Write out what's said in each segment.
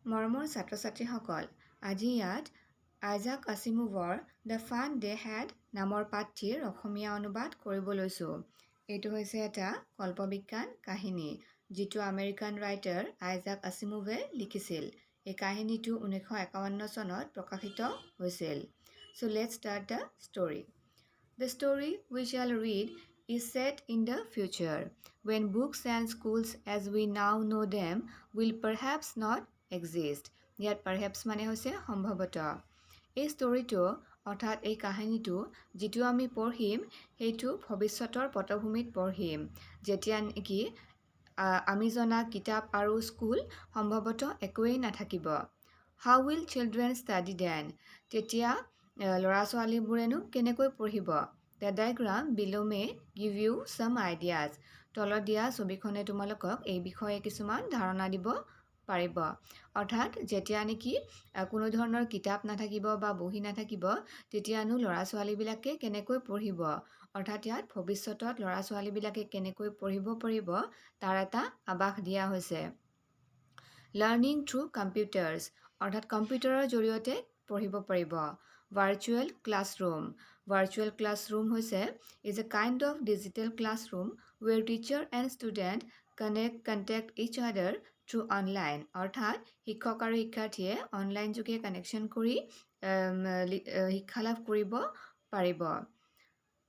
মৰমৰ ছাত্ৰ-ছাত্ৰীসকল, আজি ইয়াত আইজাক আছিমোভৰ দ্য ফান দে হেড নামৰ পাঠটিৰ অসমীয়া অনুবাদ কৰিব লৈছোঁ। এইটো হৈছে এটা কল্পবিজ্ঞান কাহিনী, যিটো আমেৰিকান ৰাইটাৰ আইজাক আছিমোভে লিখিছিল। এই কাহিনীটো 1951 চনত প্ৰকাশিত হৈছিল। So let's start the story. The story we shall read is set in the future, when books and schools as we now know them will perhaps not exist. ইয়াত perhaps মানে হৈছে সম্ভৱতঃ। এই ষ্টৰিটো অৰ্থাৎ এই কাহিনীটো যিটো আমি পঢ়িম সেইটো ভৱিষ্যতৰ পটভূমিত পঢ়িম, যেতিয়া নেকি আমি জনা কিতাপ আৰু স্কুল সম্ভৱতঃ একোৱেই নাথাকিব। How will children study then? তেতিয়া ল'ৰা ছোৱালীবোৰেনো কেনেকৈ পঢ়িব? The diagram below may give you some ideas. তলত দিয়া ছবিখনে তোমালোকক এই বিষয়ে কিছুমান ধাৰণা দিব পাৰিব। অৰ্থাৎ যেতিয়া নেকি কোনো ধৰণৰ কিতাপ নাথাকিব বা বহি নাথাকিব, তেতিয়ানো ল'ৰা ছোৱালীবিলাকে কেনেকৈ পঢ়িব? অৰ্থাৎ ইয়াত ভৱিষ্যতত ল'ৰা ছোৱালীবিলাকে কেনেকৈ পঢ়িব পাৰিব তাৰ এটা আভাস দিয়া হৈছে। লাৰ্ণিং থ্ৰু কম্পিউটাৰ্ছ, অৰ্থাৎ কম্পিউটাৰৰ জৰিয়তে পঢ়িব পাৰিব। ভাৰ্চুৱেল ক্লাছৰুম, ভাৰ্চুৱেল ক্লাছৰুম হৈছে is a kind of digital classroom where teacher and student contact each other through online, অৰ্থাৎ শিক্ষক আৰু শিক্ষাৰ্থীয়ে অনলাইন যোগে কানেকশ্যন কৰি শিক্ষা লাভ কৰিব পাৰিব।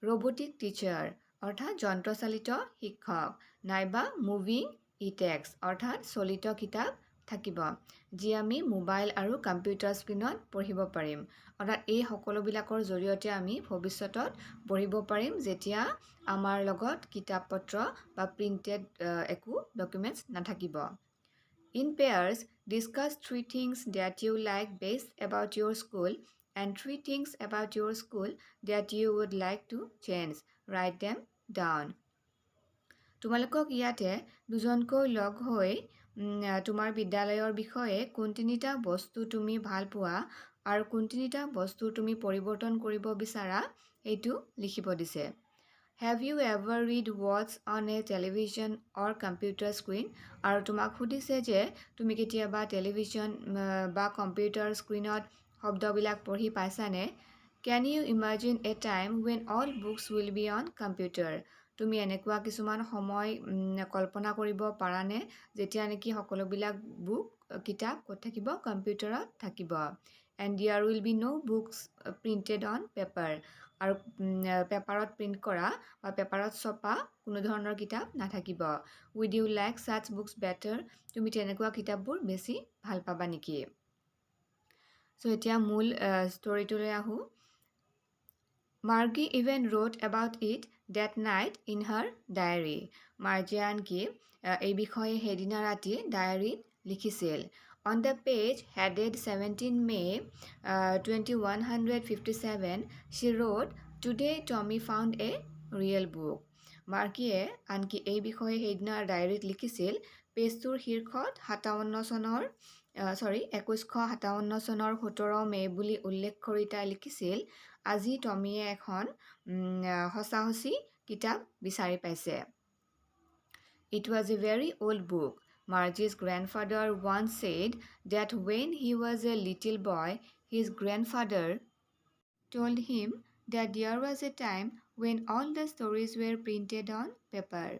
ৰবটিক টিচাৰ, অৰ্থাৎ যন্ত্ৰচালিত শিক্ষক, নাইবা মুভিং ই-টেক্সট, অৰ্থাৎ চলিত কিতাপ থাকিব, যি আমি মোবাইল আৰু কম্পিউটাৰ স্ক্ৰীণত পঢ়িব পাৰিম। অৰ্থাৎ এই সকলোবিলাকৰ জৰিয়তে আমি ভৱিষ্যতত পঢ়িব পাৰিম, যেতিয়া আমাৰ লগত কিতাপ পত্ৰ বা প্ৰিণ্টেড একো ডকুমেণ্টছ নাথাকিব। In pairs, discuss 3 things that you like best about your school and 3 things about your school that you would like to change. Write them down. তোমালোকক ইয়াতে দুজনকৈ লগ হৈ তোমাৰ বিদ্যালয়ৰ বিষয়ে কোন তিনিটা বস্তু তুমি ভাল পোৱা আৰু কোন তিনিটা বস্তু তুমি পৰিৱৰ্তন কৰিব বিচাৰা এইটো লিখিব দিছে। Have you ever read words on a television or computer screen? আৰু তোমাক সুধিছে যে তুমি কেতিয়াবা টেলিভিছন বা কম্পিউটাৰ স্ক্ৰীণত শব্দবিলাক পঢ়ি পাইছানে? Can you imagine a time when all books will be on computer? তুমি এনেকুৱা কিছুমান সময় কল্পনা কৰিব পাৰানে যেতিয়া নেকি সকলোবিলাক কিতাপ ক'ত থাকিব? কম্পিউটাৰত থাকিব। And there will be no books printed on paper. আৰু পেপাৰত প্ৰিণ্ট কৰা বা পেপাৰত ছপা কোনো ধৰণৰ কিতাপ নাথাকিব। Would you like such books better? তুমি তেনেকুৱা কিতাপবোৰ বেছি ভাল পাবা নেকি? চ' এতিয়া মূল ষ্টৰিটোলৈ আহোঁ। Margie even wrote about it that night in her diary. মাৰ্জিয়ে আনকি এই বিষয়ে সেইদিনা ৰাতি ডায়েৰীত লিখিছিল। On the page headed 17 May 2157, she wrote, Today Tommy found a real book. মাৰ্কিয়ে আনকি এই বিষয়ে সেইদিনা ডায়েৰীত লিখিছিল, পেজটোৰ শীৰ্ষত 1957 চনৰ 17 মে' বুলি উল্লেখ কৰি তাই লিখিছিল, আজি টমিয়ে এখন সঁচাসঁচি কিতাপ বিচাৰি পাইছে। It was a very old book. Margie's grandfather once said that when he was a little boy, his grandfather told him that there was a time when all the stories were printed on paper.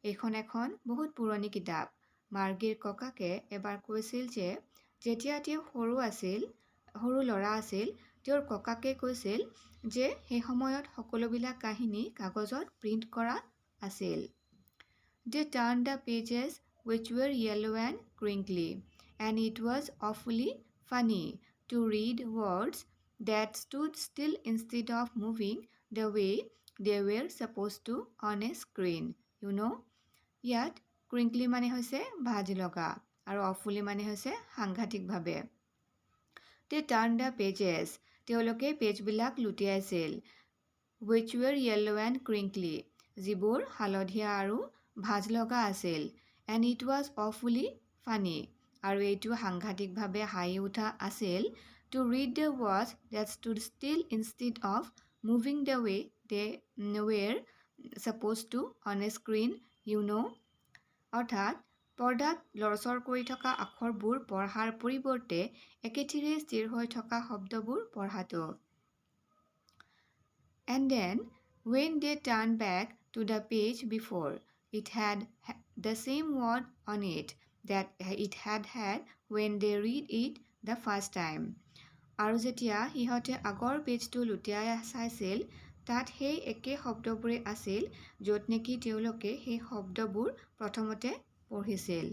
এইখন এখন বহুত পুৰণি কিতাপ। মাৰ্গীৰ ককাকে এবাৰ কৈছিল যে যেতিয়া তেওঁ সৰু ল'ৰা আছিল, তেওঁৰ ককাকে কৈছিল যে সেই সময়ত সকলোবিলাক কাহিনী কাগজত প্ৰিণ্ট কৰা আছিল। They turned the pages which were yellow and crinkly, and it was awfully funny to read words that stood still instead of moving the way they were supposed to on a screen. You know? ইয়াত crinkly মানে হৈছে ভাজ লগা আৰু awfully মানে হৈছে সাংঘাতিকভাৱে। They turned the pages. তেওঁলোকে পেজবিলাক লুটিয়াইছিল। Which were yellow and crinkly. যিবোৰ হালধীয়া আৰু ভাজ লগা আছিল। And it was awfully funny. আৰু এইটো সাংঘাতিকভাৱে হাঁহি উঠা আছিল। To read the words that stood still instead of moving the way they were supposed to on a screen, you know. অৰ্থাৎ পৰ্দাত লৰচৰ কৰি থকা আখৰবোৰ পঢ়াৰ পৰিৱৰ্তে একেথিৰে স্থিৰ হৈ থকা শব্দবোৰ পঢ়াটো। And then, when they turned back to the page before, it had the same word on it that it had had when they read it the first time. আৰু যেতিয়া সিহঁতে আগৰ পেজটো লুটিয়াই চাইছিল, তাত সেই একে শব্দবোৰে আছিল য'ত নেকি তেওঁলোকে সেই শব্দবোৰ প্ৰথমতে পঢ়িছিল।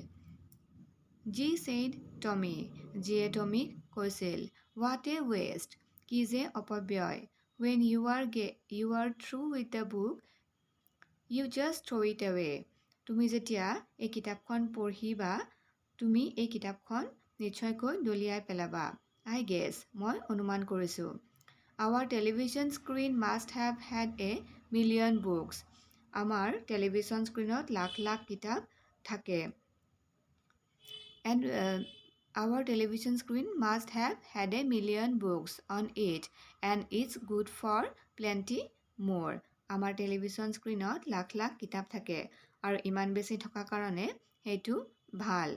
G said Tommy, যিয়ে টমিক কৈছিল, what a waste, কি যে অপব্যয়, when you are through with the book, you just throw it away. তুমি যেতিয়া এই কিতাপখন পঢ়িবা, তুমি এই কিতাপখন নিশ্চয়কৈ দলিয়াই পেলাবা। I guess, মই অনুমান কৰিছোঁ। Our television screen must have had a million books. আমাৰ টেলিভিছন স্ক্ৰীণত লাখ লাখ কিতাপ থাকে। And our television screen must have had a million books on it, and it's good for plenty more. আমাৰ টেলিভিছন স্ক্ৰীণত লাখ লাখ কিতাপ থাকে, আৰু ইমান বেছি থকা কাৰণে সেইটো ভাল।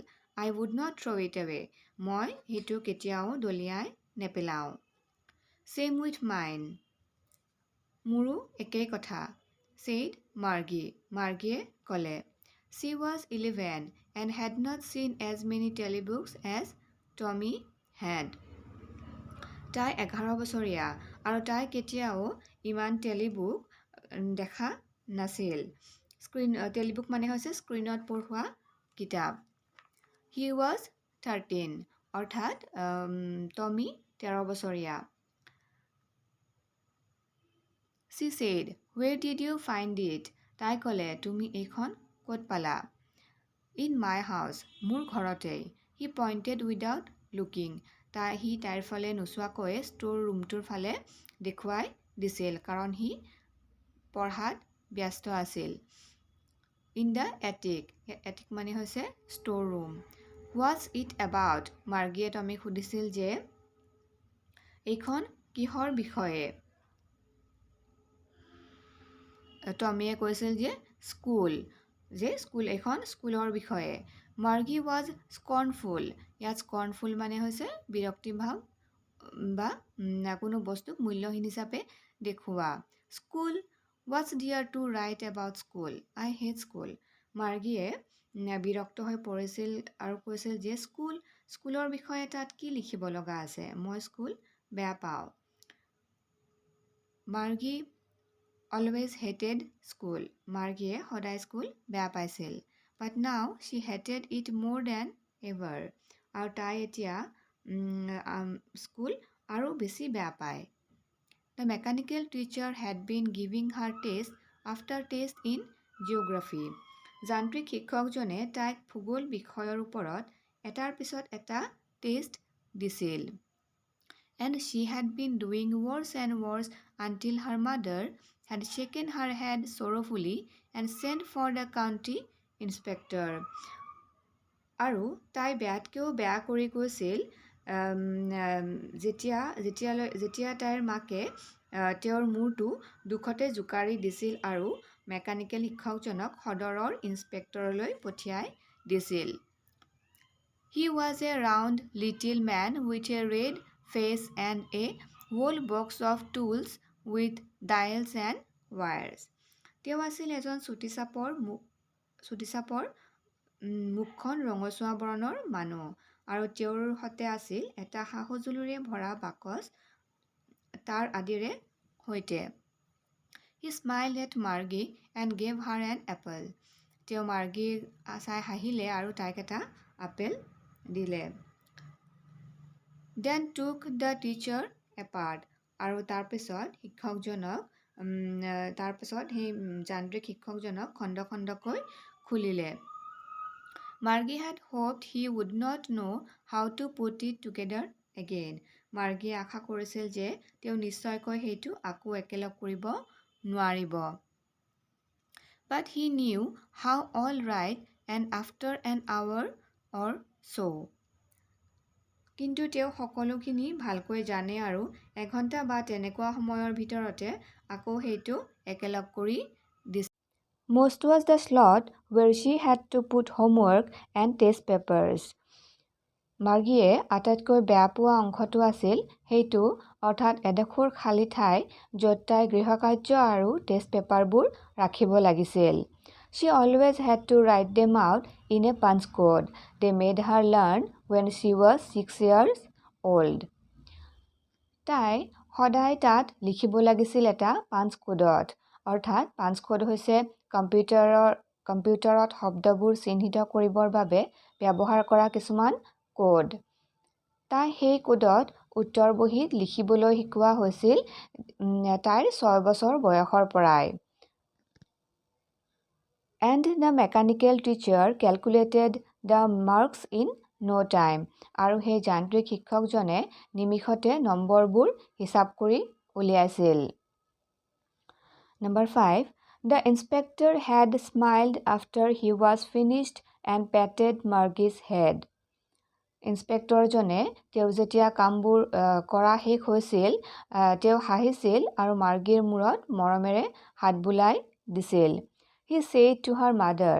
I would not throw it away. মই সেইটো কেতিয়াও দলিয়াই নেপেলাওঁ। Same with mine. মোৰো একেই কথা, said Margie. মাৰ্গীয়ে ক'লে। She was 11 and had not seen as many telebooks as Tommy had. তাই 11 বছৰীয়া আৰু তাই কেতিয়াও ইমান টেলিবুক দেখা নাছিল। টেলিবুক মানে হৈছে স্ক্ৰীণত পঢ়োৱা কিতাপ। He was 13, অৰ্থাৎ টমি 13 বছৰীয়া। She said, where did you find it? তাই ক'লে, তুমি এইখন ক'ত পালা? In my house, মোৰ ঘৰতেই। He pointed without looking. সি তাইৰ ফালে নোচোৱাকৈ ষ্ট'ৰ ৰুমটোৰ ফালে দেখুৱাই দিছিল, কাৰণ সি পঢ়াত ব্যস্ত আছিল। In the attic. attic মানে হৈছে store room. What's it about? মাৰ্গীয়ে টমিক সুধিছিল যে এইখন কিহৰ বিষয়ে? টমিয়ে কৈছিল যে স্কুল, এইখন স্কুলৰ বিষয়ে। মাৰ্গী was scornful. ইয়াত scornful মানে হৈছে বিৰক্তিভাৱ বা কোনো বস্তুক মূল্যহীন হিচাপে দেখুওৱা। School, what's there to write about school? I hate school. মাৰ্গীয়ে বিৰক্ত হৈ পৰিছিল আৰু কৈছিল যে স্কুলৰ বিষয়ে তাত কি লিখিব লগা আছে? মই স্কুল বেয়া পাওঁ। মাৰ্গী always hated school. মাৰ্গীয়ে সদায় স্কুল বেয়া পাইছিল। But now she hated it more than ever. আৰু তাই এতিয়া স্কুল আৰু বেছি বেয়া পায়। The mechanical teacher had been giving her test after test in geography. যান্ত্ৰিক শিক্ষকজনে তাইক ভূগোল বিষয়ৰ ওপৰত এটাৰ পিছত এটা টেষ্ট দিছিল। And she had been doing worse and worse until her mother had shaken her head sorrowfully and sent for the county inspector. আৰু তাই বেয়াতকৈও বেয়া কৰি গৈছিল যেতিয়া তাইৰ মাকে তেওঁৰ মূৰটো দুখতে জোকাৰি দিছিল আৰু মেকানিকেল শিক্ষকজনক সদৰৰ ইন্সপেক্টৰলৈ পঠিয়াই দিছিল। He was a round little man with a red face and a whole box of tools with dials and wires. তেওঁ আছিল এজন চুটিচাপৰ মুখখন ৰঙচুৱা বৰণৰ মানুহ, আৰু তেওঁৰ সতে আছিল এটা সা-সঁজুলিৰে ভৰা বাকচ তাৰ আদিৰে সৈতে। He smiled at Margie and gave her an apple. তেওঁ মাৰ্গী চাই হাঁহিলে আৰু তাইক এটা আপেল দিলে। Then took the teacher apart. আৰু তাৰপিছত সেই যান্ত্ৰিক শিক্ষকজনক খণ্ড খণ্ডকৈ খুলিলে। Margie had hoped he would not know how to put it together again. মাৰ্গীয়ে আশা কৰিছিল যে তেওঁ নিশ্চয়কৈ সেইটো আকৌ একেলগ কৰিব নোৱাৰিব। But he knew how all right, and after an hour or so. কিন্তু তেওঁ সকলোখিনি ভালকৈ জানে আৰু এঘণ্টা বা তেনেকুৱা সময়ৰ ভিতৰতে আকৌ সেইটো একেলগ কৰি দিছিল। Most was the slot where she had to put homework and test papers. মাৰ্গীয়ে আটাইতকৈ বেয়া পোৱা অংশটো আছিল সেইটো, অৰ্থাৎ এডোখৰ খালী ঠাই য'ত তাই গৃহকাৰ্য আৰু টেষ্ট পেপাৰবোৰ ৰাখিব লাগিছিল। She always had to write them out in a punch code they made her learn when she was 6 years old. তাই সদায় তাত লিখিব লাগিছিল এটা পাঞ্চ কোডত, অৰ্থাৎ পাঞ্চ কোড হৈছে কম্পিউটাৰত শব্দবোৰ চিহ্নিত কৰিবৰ বাবে ব্যৱহাৰ কৰা কিছুমান কোড। তাই সেই কোডত উত্তৰ বহীত লিখিবলৈ শিকোৱা হৈছিল তাইৰ 6 বছৰ বয়সৰ পৰাই। And the mechanical teacher calculated the marks in no time. আৰু সেই যান্ত্ৰিক শিক্ষকজনে নিমিষতে নম্বৰবোৰ হিচাপ কৰি উলিয়াইছিল। Number 5. The inspector had smiled after he was finished and patted Margie's head. ইন্সপেক্টৰজনে তেওঁ যেতিয়া কামবোৰ কৰা শেষ হৈছিল তেওঁ হাঁহিছিল আৰু মাৰ্গীৰ মূৰত মৰমেৰে হাত বুলাই দিছিল। He said to her mother,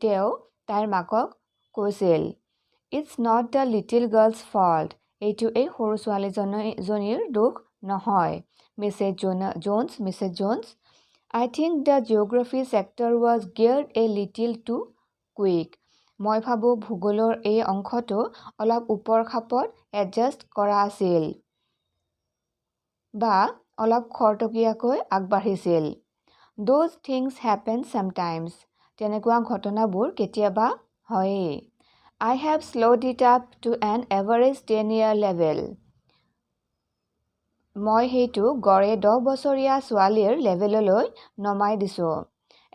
তেওঁ তাইৰ মাকক কৈছিল, It's not the little girl's fault. এইটো এই সৰু ছোৱালীজনীৰ দোষ নহয়। Mrs. Jones, I think the geography sector was geared a little too quick. মই ভাবোঁ ভূগোলৰ এই অংশটো অলপ ওপৰ খাপত এডজাষ্ট কৰা আছিল বা অলপ খৰতকীয়াকৈ আগবাঢ়িছিল। Those things happen sometimes. তেনেকুৱা ঘটনাবোৰ কেতিয়াবা হয়েই। I have slowed it up to an average 10-year level. মই সেইটো গড়ে 10 বছৰীয়া ছোৱালীৰ লেভেললৈ নমাই দিছোঁ।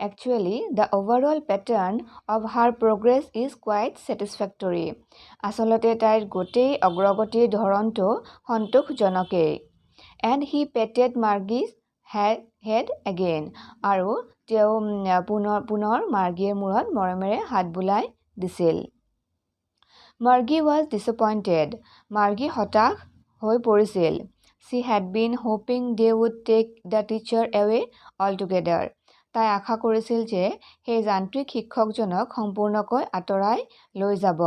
Actually, the overall pattern of her progress is quite satisfactory. আচলতে তাইৰ গোটেই অগ্ৰগতিৰ ধৰণটো সন্তোষজনকেই। And he patted Margie's head again. আৰু তেওঁ পুনৰ মাৰ্গীৰ মূৰত মৰমেৰে হাত বুলাই দিছিল। Margie was disappointed. মাৰ্গী হতাশ হৈ পৰিছিল। She had been hoping they would take the teacher away altogether. তাই আশা কৰিছিল যে সেই যান্ত্ৰিক শিক্ষকজনক সম্পূৰ্ণকৈ আঁতৰাই লৈ যাব।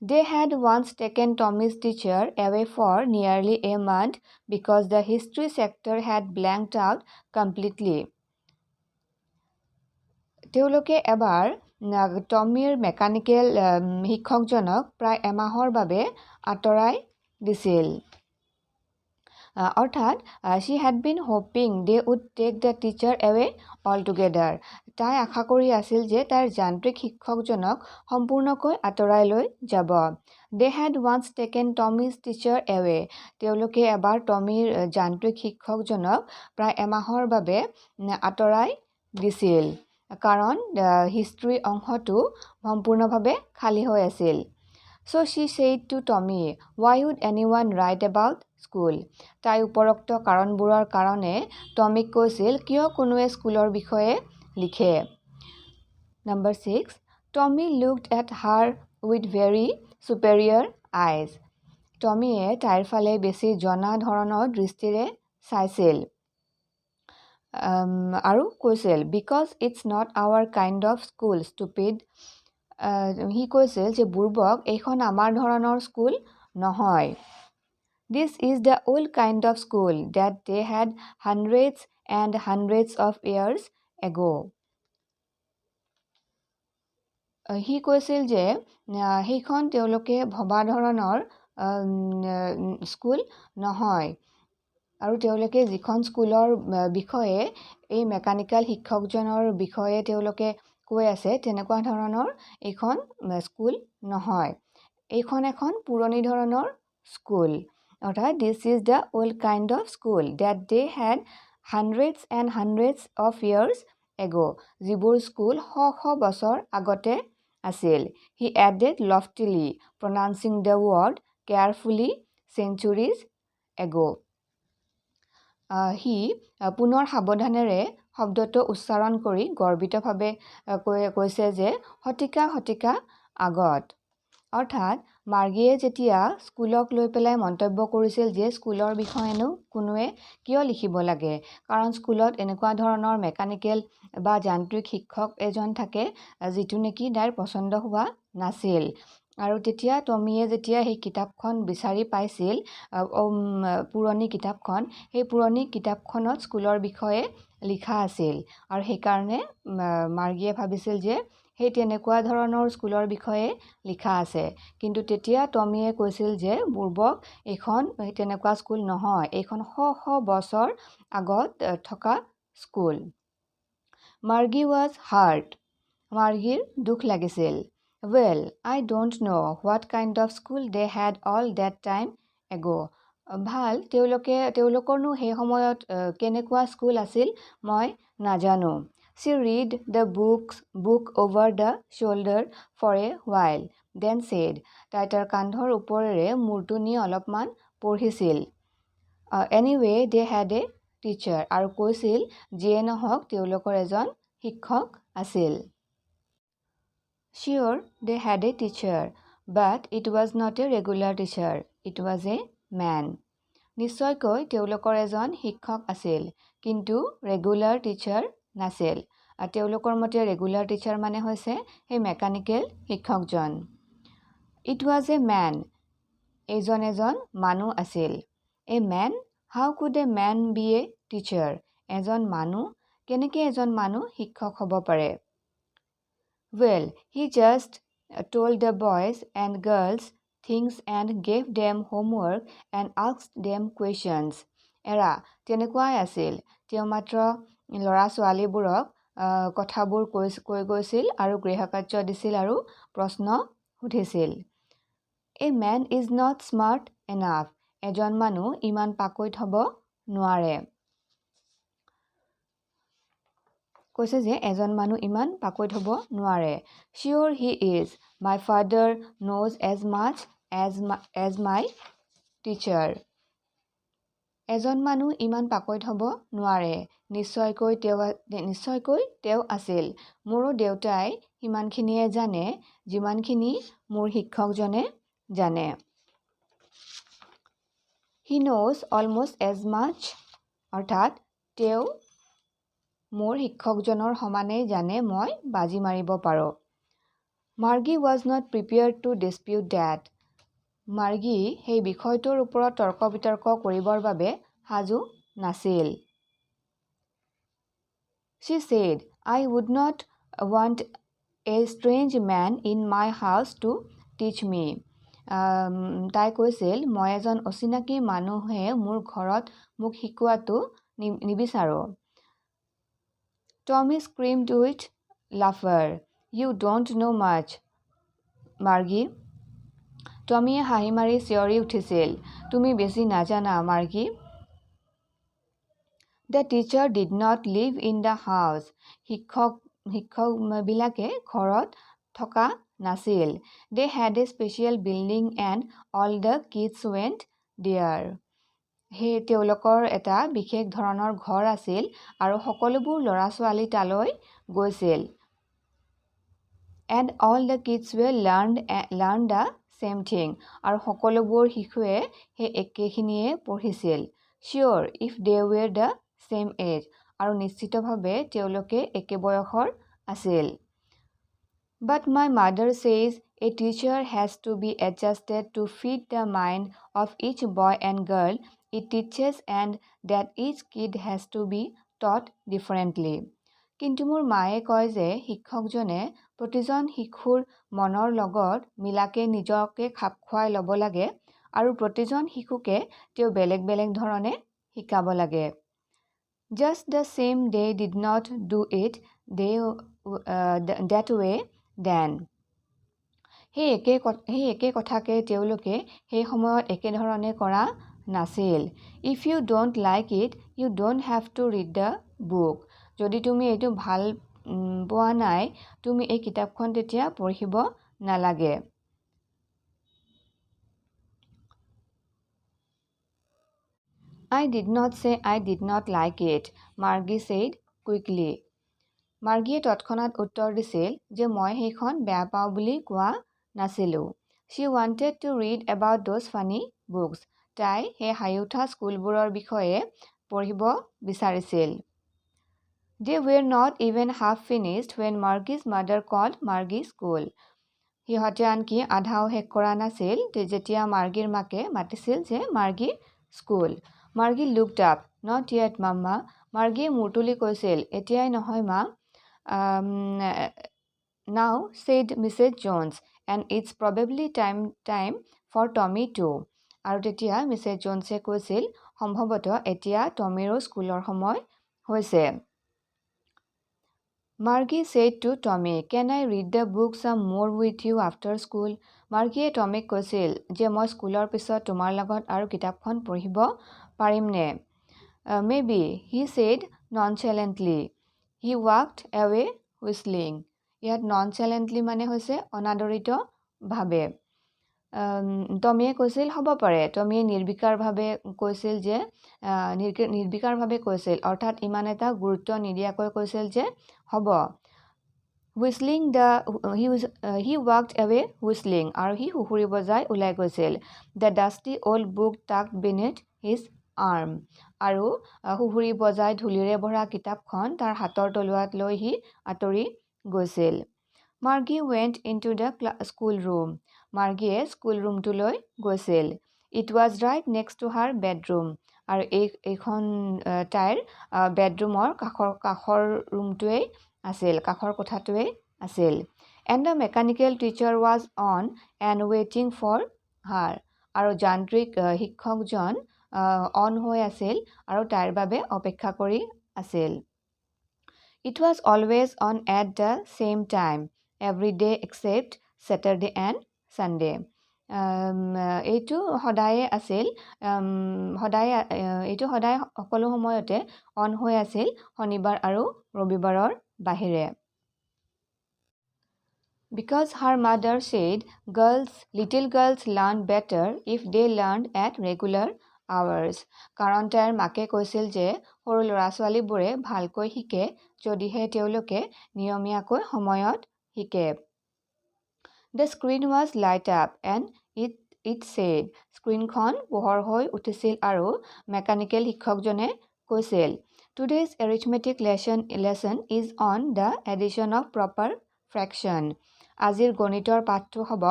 They had once taken Tommy's teacher away for nearly a month because the history sector had blanked out completely. তেওঁলোকে এবাৰ টমিৰ মেকানিকেল শিক্ষকজনক প্ৰায় এমাহৰ বাবে আঁতৰাই দিছিল। অৰ্থাৎ she had been hoping they would take the teacher away altogether. তাই আশা কৰি আছিল যে তাইৰ যান্ত্ৰিক শিক্ষকজনক সম্পূৰ্ণকৈ আঁতৰাই লৈ যাব। They had once taken Tommy's teacher away. তেওঁলোকে এবাৰ টমিৰ যান্ত্ৰিক শিক্ষকজনক প্ৰায় এমাহৰ বাবে আঁতৰাই দিছিল কাৰণ হিষ্ট্ৰী অংশটো সম্পূৰ্ণভাৱে খালী হৈ আছিল। So she said to Tommy, why would anyone write about school? তাই উপৰোক্ত কাৰণবোৰৰ কাৰণে টমিক কৈছিল কিয় কোনোৱে স্কুলৰ বিষয়ে লিখে। Number 6. Tommy looked at her with very superior eyes. টমিয়ে তাইৰ ফালে বেছি জনা ধৰণৰ দৃষ্টিৰে চাইছিল আৰু কৈছিল because it's not our kind of school, stupid. সি কৈছিল যে বুৰ্বক এইখন আমাৰ ধৰণৰ স্কুল নহয়। This is the old kind of school that they had hundreds and hundreds of years ago. সি কৈছিল যে সেইখন তেওঁলোকে ভবা ধৰণৰ স্কুল নহয় আৰু তেওঁলোকে যিখন স্কুলৰ বিষয়ে এই মেকানিকেল শিক্ষকজনৰ বিষয়ে তেওঁলোকে কৈ আছে তেনেকুৱা ধৰণৰ এইখন স্কুল নহয়। এইখন এখন পুৰণি ধৰণৰ স্কুল। অৰ্থাৎ this is the old kind of school that they had hundreds and hundreds of years ago. যিবোৰ স্কুল শ বছৰ আগতে আছিল। He added loftily, pronouncing the word carefully, centuries ago. সি পুনৰ সাৱধানেৰে শব্দটো উচ্চাৰণ কৰি গৰ্বিতভাৱে কৈছে যে শতিকা আগত। অৰ্থাৎ মাৰ্গীয়ে যেতিয়া স্কুলক লৈ পেলাই মন্তব্য কৰিছিল যে স্কুলৰ বিষয়েনো কোনোৱে কিয় লিখিব লাগে, কাৰণ স্কুলত এনেকুৱা ধৰণৰ মেকানিকেল বা যান্ত্ৰিক শিক্ষক এজন থাকে যিটো নেকি তাইৰ পচন্দ হোৱা নাছিল। আৰু তেতিয়া টমীয়ে যেতিয়া সেই কিতাপখন বিচাৰি পাইছিল, পুৰণি কিতাপখন, সেই পুৰণি কিতাপখনত স্কুলৰ বিষয়ে লিখা আছিল আৰু সেইকাৰণে মাৰ্গীয়ে ভাবিছিল যে সেই তেনেকুৱা ধৰণৰ স্কুলৰ বিষয়ে লিখা আছে। কিন্তু তেতিয়া টমীয়ে কৈছিল যে বুৰ্বক, এইখন তেনেকুৱা স্কুল নহয়, এইখন শ বছৰ আগত থকা স্কুল। Margie was hurt. মাৰ্গীৰ দুখ লাগিছিল। Well, I don't know' what kind of school they had all that time ago'. ভাল, তেওঁলোকৰনো সেই সময়ত কেনেকুৱা স্কুল আছিল মই নাজানো। She read the book over the shoulder for a while, then said, তাই তাৰ কান্ধৰ ওপৰেৰে মূৰটো নি অলপমান পঢ়িছিল। Anyway, they had a teacher, আৰু কৈছিল যিয়ে নহওক তেওঁলোকৰ এজন শিক্ষক আছিল। Sure, they had a teacher, but it was not a regular teacher, it was a man. নিশ্চয়কৈ তেওঁলোকৰ এজন শিক্ষক আছিল, কিন্তু ৰেগুলাৰ টিচাৰ নাছিল। তেওঁলোকৰ মতে ৰেগুলাৰ টিচাৰ মানে হৈছে সেই মেকানিকেল শিক্ষকজন। ইট ৱাজ এ মেন, এইজন এজন মানুহ আছিল। A man, how could a man be a teacher, এজন মানুহ, কেনেকৈ এজন মানুহ শিক্ষক হ'ব পাৰে। Well, he just told the boys and girls things and gave them homework and asked them questions. এৰা, তেনেকুৱাই আছিল। তেওঁ মাত্ৰ ল'ৰা ছোৱালীবোৰক কথাবোৰ কৈ গৈছিল আৰু গৃহকাৰ্য দিছিল আৰু প্ৰশ্ন সুধিছিল। A man is not smart enough, এজন মানুহ ইমান পাকৈত হ'ব নোৱাৰে। কৈছে যে এজন মানুহ ইমান পাকৈত হ'ব নোৱাৰে। Sure he is, my father knows as much as my teacher. এজন মানুহ ইমান পাকৈত হ'ব নোৱাৰে। নিশ্চয়কৈ তেওঁ আছিল। মোৰো দেউতাই সিমানখিনিয়ে জানে যিমানখিনি মোৰ শিক্ষকজনে জানে। He knows almost as much, অৰ্থাৎ তেওঁ মোৰ শিক্ষকজনৰ সমানেই জানে মই বাজি মাৰিব পাৰোঁ। Margie was not prepared to dispute that. মাৰ্গী সেই বিষয়টোৰ ওপৰত তৰ্ক বিতৰ্ক কৰিবৰ বাবে সাজু নাছিল। She said, I would not want a strange man in my house to teach me. তাই কৈছিল, মই এজন অচিনাকি মানুহে মোৰ ঘৰত মোক শিকোৱাটো নিবিচাৰোঁ। Tommy screamed with laughter. You don't know much, মাৰ্গী। টমীয়ে হাঁহি মাৰি চিঞৰি উঠিছিল, তুমি বেছি নাজানা মাৰ্গী। The teacher did not live in the house. শিক্ষকবিলাকে ঘৰত থকা নাছিল। They had a special building and all the kids went there. সেই তেওঁলোকৰ এটা বিশেষ ধৰণৰ ঘৰ আছিল আৰু সকলোবোৰ ল'ৰা ছোৱালী তালৈ গৈছিল। And all the kids were learned the same thing. আৰু সকলোবোৰ শিশুৱে সেই একেখিনিয়ে পঢ়িছিল। Sure, if they were the same age. আৰু নিশ্চিতভাৱে তেওঁলোকে একে বয়সৰ আছিল। But my mother says a teacher has to be adjusted to fit the mind of each boy and girl it teaches and that each kid has to be taught differently. কিন্তু মোৰ মায়ে কয় যে শিক্ষকজনে প্ৰতিজন শিশুৰ মনৰ লগত মিলাকে নিজকে খাপ খুৱাই ল'ব লাগে আৰু প্ৰতিজন শিশুকে তেওঁ বেলেগ বেলেগ ধৰণে শিকাব লাগে। Just the same they did not do it that way then. সেই একে কথাকে তেওঁলোকে সেই সময়ত একেধৰণে কৰা নাছিল। If you don't like it, you don't have to read the book. যদি তুমি এইটো ভাল পোৱা নাই, তুমি এই কিতাপখন তেতিয়া পঢ়িব নালাগে। I did not say I did not like it, Margie said quickly. মাৰ্গীয়ে তৎক্ষণাত উত্তৰ দিছিল যে মই সেইখন বেয়া পাওঁ বুলি কোৱা নাছিলোঁ। She wanted to read about those funny books. তাই সেই হাঁহি উঠা স্কুলবোৰৰ বিষয়ে পঢ়িব বিচাৰিছিল. They were not even half finished when Margie's mother called Margie school. সিহঁতে আনকি আধাও শেষ কৰা নাছিল যেতিয়া মাৰ্গীৰ মাকে মাতিছিল যে মাৰ্গী স্কুল. মাৰ্গী looked up. Not yet, Mama. মাৰ্গীয়ে মূৰ তুলি কৈছিল, এতিয়াই নহয় মা. Now, said Mrs. Jones, and it's probably time for Tommy too. আৰু তেতিয়া মিছেছ জোনছে কৈছিল, সম্ভৱতঃ এতিয়া টমিৰো স্কুলৰ সময় হৈছে. Margie said to Tommy, Can I read the book some more with you after school? মাৰ্গীয়ে টমিক কৈছিল যে মই স্কুলৰ পিছত তোমাৰ লগত আৰু কিতাপখন পঢ়িব পাৰিমনে? Maybe, he said nonchalantly. He walked away whistling. ইয়াত nonchalantly মানে হৈছে অনাদৰিতভাৱে. টমিয়ে কৈছিল হ'ব পাৰে. টমিয়ে নিৰ্বিকাৰভাৱে কৈছিল অৰ্থাৎ ইমান এটা গুৰুত্ব নিদিয়াকৈ কৈছিল যে হ'ব. Whistling he walked away whistling আৰু সি সুহুৰি বজাই ওলাই গৈছিল. The dusty old book tucked beneath his arm আৰু সুহুৰি বজাই ধূলিৰে ভৰা কিতাপখন তাৰ হাতৰ তলুৱাত লৈ সি আঁতৰি গৈছিল. Margie went into the school room. মাৰ্গীয়ে স্কুল ৰুমটোলৈ গৈছিল. It was right next to her bedroom. আৰু এইখন তাইৰ বেডৰুমৰ কাষৰ ৰুমটোৱেই আছিল, কাষৰ কোঠাটোৱেই আছিল. And the mechanical teacher was on and waiting for her. আৰু যান্ত্ৰিক শিক্ষকজন অন হৈ আছিল আৰু তাইৰ বাবে অপেক্ষা কৰি আছিল. It was always on at the same time, every day except Saturday and Sunday. এইটো সদায় আছিল, এইটো সদায় সকলো সময়তে অন হৈ আছিল শনিবাৰ আৰু ৰবিবাৰৰ বাহিৰে. Because her mother said little girls learn better if they learned at regular hours. কাৰণ তাইৰ মাকে কৈছিল যে সৰু ল'ৰা ছোৱালীবোৰে ভালকৈ শিকে যদিহে তেওঁলোকে নিয়মীয়াকৈ সময়ত শিকে. The screen was light up and it said. স্ক্ৰীনখন পোহৰ হৈ উঠিছিল আৰু মেকানিকেল শিক্ষকজনে কৈছিল, Today's arithmetic lesson is on the addition of proper fraction. আজিৰ গণিতৰ পাঠটো হ'ব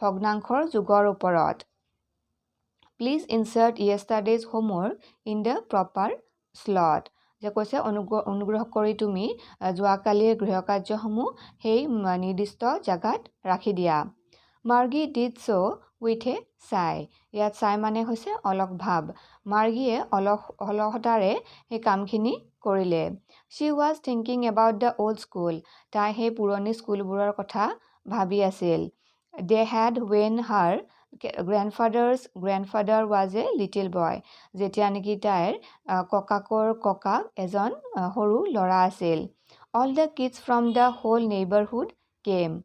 ভগ্নাংশৰ যোগৰ ওপৰত. Please insert yesterday's homework in the proper slot. যে কৈছে অনুগ্ৰহ কৰি তুমি যোৱাকালিৰ গৃহকাৰ্যসমূহ সেই নিৰ্দিষ্ট জাগাত ৰাখি দিয়া. Margie did so with a sigh. ইয়াত sigh মানে হৈছে অলস ভাৱ. মাৰ্গীয়ে অলসতাৰে সেই কামখিনি কৰিলে. She was thinking about the old school. তাই সেই পুৰণি স্কুলবোৰৰ কথা ভাবি আছিল. They had when her grandfather's grandfather was a little boy. যেতিয়া নেকি তাইৰ ককাকৰ ককাক এজন সৰু ল'ৰা আছিল. All the kids from the whole neighborhood came.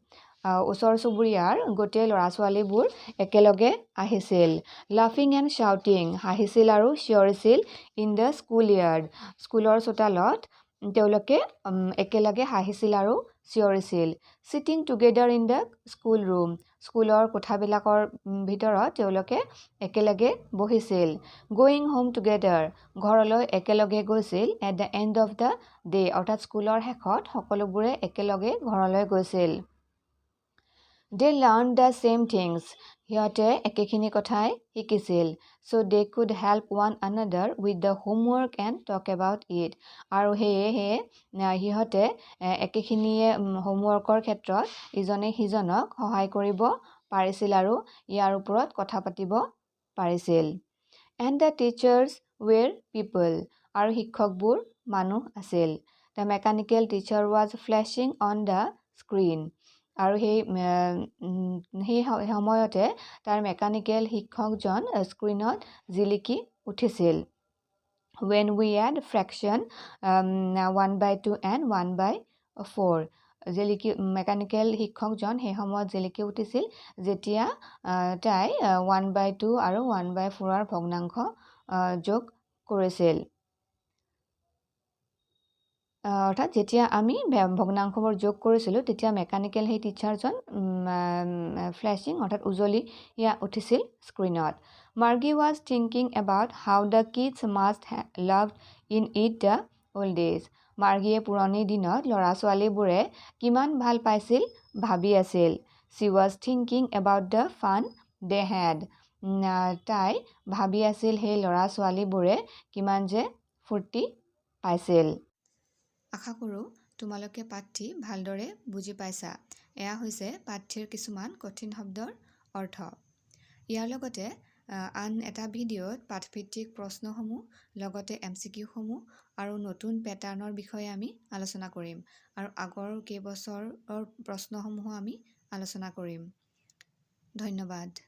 ওচৰ চুবুৰীয়াৰ গোটেই ল'ৰা ছোৱালীবোৰ একেলগে আহিছিল. Laughing and shouting. হাঁহিছিল আৰু চিঞৰিছিল in the schoolyard. স্কুলৰ চোতালত তেওঁলোকে একেলগে হাঁহিছিল আৰু চিঞৰিছিল. Sitting together in the school room. স্কুলৰ কোঠাবিলাকৰ ভিতৰত তেওঁলোকে একেলগে বহিছিল. Going home together. ঘৰলৈ একেলগে গৈছিল. At the end of the day. অৰ্থাৎ স্কুলৰ শেষত সকলোবোৰে একেলগে ঘৰলৈ গৈছিল. They learned the same things. সিহঁতে একেখিনি কথাই শিকিছিল. So they could help one another with the homework and talk about it. আৰু সেয়ে সিহঁতে একেখিনিয়ে হোমৱৰ্কৰ ক্ষেত্ৰত ইজনে সিজনক সহায় কৰিব পাৰিছিল আৰু ইয়াৰ ওপৰত কথা পাতিব পাৰিছিল. And the teachers were people. আৰু শিক্ষকবোৰ মানুহ আছিল. The mechanical teacher was flashing on the screen. আৰু সেই সময়তে তাৰ মেকানিকেল শিক্ষকজন স্ক্ৰীনত জিলিকি উঠিছিল. When we add fraction 1/2 and 1/4. Mechanical শিক্ষকজন সেই সময়ত জিলিকি উঠিছিল যেতিয়া তাই 1/2 আৰু 1/4 ভগ্নাংশ যোগ কৰিছিল. অৰ্থাৎ যেতিয়া আমি ভগ্নাংশবোৰ যোগ কৰিছিলোঁ তেতিয়া মেকানিকেল সেই টিচাৰজন ফ্লেছিং অৰ্থাৎ উজলি উঠিছিল স্ক্ৰীণত। Margie was thinking about how the kids must love in it the old days. মাৰ্গীয়ে পুৰণি দিনত ল'ৰা ছোৱালীবোৰে কিমান ভাল পাইছিল ভাবি আছিল। She was thinking about the fun they had. তাই ভাবি আছিল সেই ল'ৰা ছোৱালীবোৰে কিমান যে ফূৰ্তি পাইছিল। আশা কৰোঁ তোমালোকে পাঠটি ভালদৰে বুজি পাইছা। এয়া হৈছে পাঠটিৰ কিছুমান কঠিন শব্দৰ অৰ্থ। ইয়াৰ লগতে আন এটা ভিডিঅ'ত পাঠভিত্তিক প্ৰশ্নসমূহ লগতে MCQসমূহ আৰু নতুন পেটাৰ্ণৰ বিষয়ে আমি আলোচনা কৰিম আৰু আগৰ কেইবছৰৰ প্ৰশ্নসমূহো আমি আলোচনা কৰিম। ধন্যবাদ।